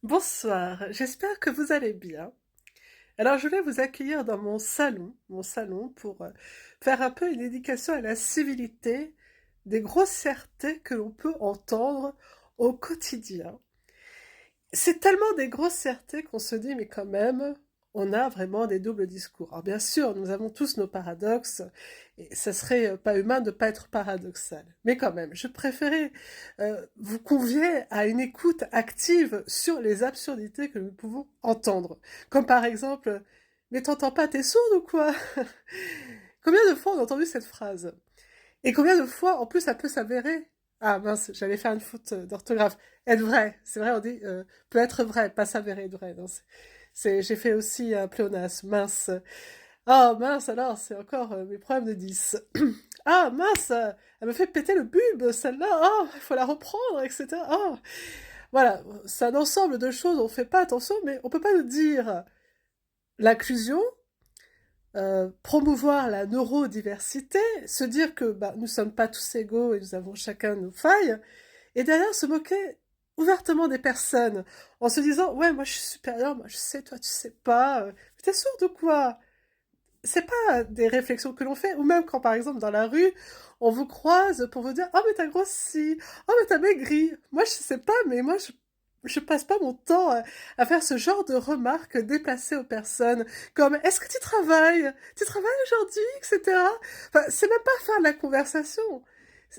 Bonsoir, j'espère que vous allez bien. Alors, je vais vous accueillir dans mon salon pour faire un peu une éducation à la civilité des grossièretés que l'on peut entendre au quotidien. C'est tellement des grossièretés qu'on se dit, mais quand même, on a vraiment des doubles discours. Alors bien sûr, nous avons tous nos paradoxes, et ça serait pas humain de ne pas être paradoxal. Mais quand même, je préférais vous convier à une écoute active sur les absurdités que nous pouvons entendre. Comme par exemple, mais t'entends pas, t'es sourde ou quoi? Combien de fois on a entendu cette phrase? Et combien de fois, en plus, ça peut s'avérer. Ah mince, j'allais faire une faute d'orthographe. Être vrai, c'est vrai, on dit peut être vrai, pas s'avérer être vrai. Non, j'ai fait aussi un pléonasme, mince. Oh mince, alors, c'est encore mes problèmes de 10. Ah mince, elle me fait péter le bulbe, celle-là. Oh, il faut la reprendre, etc. Oh, voilà, c'est un ensemble de choses, on fait pas attention, mais on peut pas nous dire l'inclusion, promouvoir la neurodiversité, se dire que bah, nous sommes pas tous égaux et nous avons chacun nos failles, et derrière se moquer ouvertement des personnes, en se disant ouais moi je suis supérieur, moi je sais, toi tu sais pas, t'es sourde ou quoi? C'est pas des réflexions que l'on fait, ou même quand par exemple dans la rue, on vous croise pour vous dire oh mais t'as grossi, oh mais t'as maigri. Moi je sais pas, mais je passe pas mon temps à faire ce genre de remarques déplacées aux personnes, comme est-ce que tu travailles? Tu travailles aujourd'hui, etc. Enfin, c'est même pas faire de la conversation.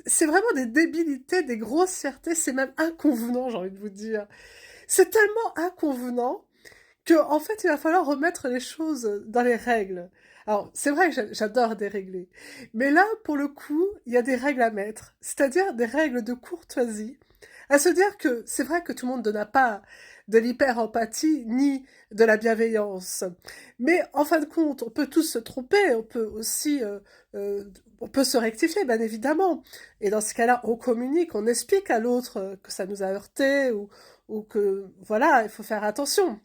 C'est vraiment des débilités, des grossièretés, c'est même inconvenant, j'ai envie de vous dire. C'est tellement inconvenant que en fait, il va falloir remettre les choses dans les règles. Alors, c'est vrai que j'adore dérégler, mais là, pour le coup, il y a des règles à mettre, c'est-à-dire des règles de courtoisie, à se dire que c'est vrai que tout le monde n'a pas de l'hyper-empathie ni de la bienveillance, mais en fin de compte, on peut tous se tromper, on peut aussi, euh, on peut se rectifier, bien évidemment, et dans ce cas-là, on communique, on explique à l'autre que ça nous a heurté ou que voilà, il faut faire attention.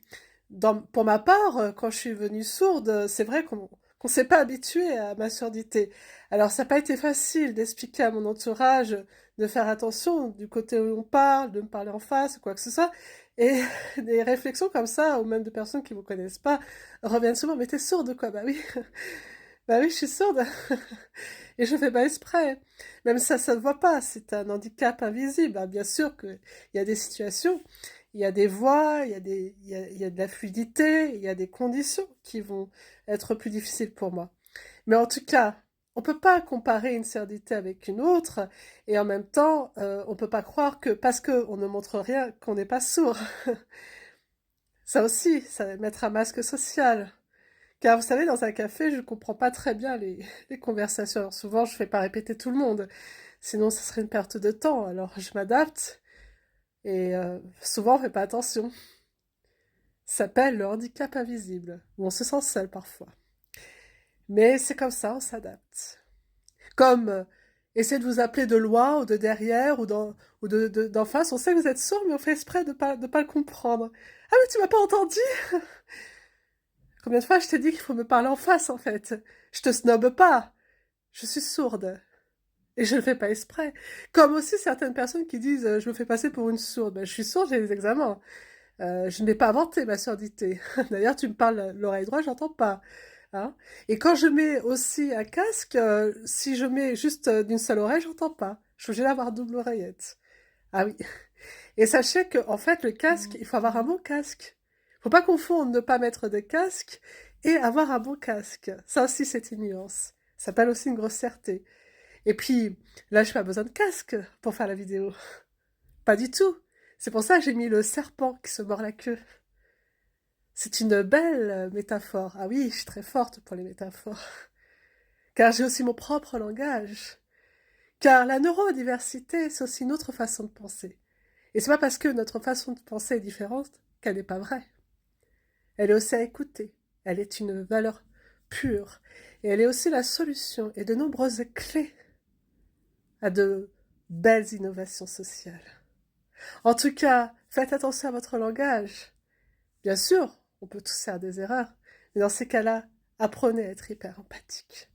Pour ma part, quand je suis venue sourde, c'est vrai qu'on s'est pas habitué à ma surdité. Alors ça n'a pas été facile d'expliquer à mon entourage de faire attention du côté où on parle, de me parler en face, quoi que ce soit. Et des réflexions comme ça, ou même de personnes qui ne vous connaissent pas, reviennent souvent. Mais t'es sourde quoi? Bah oui, bah oui, je suis sourde. Et je fais pas exprès. Même ça se voit pas. C'est un handicap invisible. Ah, bien sûr qu'il y a des situations, il y a des voix, il y a de la fluidité, il y a des conditions qui vont être plus difficiles pour moi. Mais en tout cas, on peut pas comparer une surdité avec une autre, et en même temps, on peut pas croire que parce qu'on ne montre rien, qu'on n'est pas sourd. Ça aussi, ça va mettre un masque social. Car vous savez, dans un café, je ne comprends pas très bien les conversations. Alors souvent, je ne fais pas répéter tout le monde. Sinon, ce serait une perte de temps. Alors, je m'adapte. Et souvent, on ne fait pas attention. Ça s'appelle le handicap invisible. Où on se sent seul parfois. Mais c'est comme ça, on s'adapte. Comme essayer de vous appeler de loin ou de derrière ou d'en face. On sait que vous êtes sourd, mais on fait exprès de pas le comprendre. Ah, mais tu m'as pas entendu? Combien de fois je t'ai dit qu'il faut me parler en face, en fait? Je te snobe pas. Je suis sourde. Et je le fais pas exprès. Comme aussi certaines personnes qui disent je me fais passer pour une sourde. Ben, je suis sourde, j'ai des examens. Je n'ai pas inventé ma surdité. D'ailleurs, tu me parles l'oreille droite, j'entends pas. Hein. Et quand je mets aussi un casque, si je mets juste d'une seule oreille, j'entends pas. Je suis obligée d'avoir double oreillette. Ah oui. Et sachez que en fait, le casque, il faut avoir un bon casque. Faut pas confondre ne pas mettre de casque et avoir un bon casque. Ça aussi, c'est une nuance. Ça s'appelle aussi une grossièreté. Et puis, là, je n'ai pas besoin de casque pour faire la vidéo. Pas du tout. C'est pour ça que j'ai mis le serpent qui se mord la queue. C'est une belle métaphore. Ah oui, je suis très forte pour les métaphores. Car j'ai aussi mon propre langage. Car la neurodiversité, c'est aussi une autre façon de penser. Et c'est pas parce que notre façon de penser est différente qu'elle n'est pas vraie. Elle est aussi à écouter. Elle est une valeur pure. Et elle est aussi la solution et de nombreuses clés à de belles innovations sociales. En tout cas, faites attention à votre langage. Bien sûr, on peut tous faire des erreurs, mais dans ces cas-là, apprenez à être hyper empathique.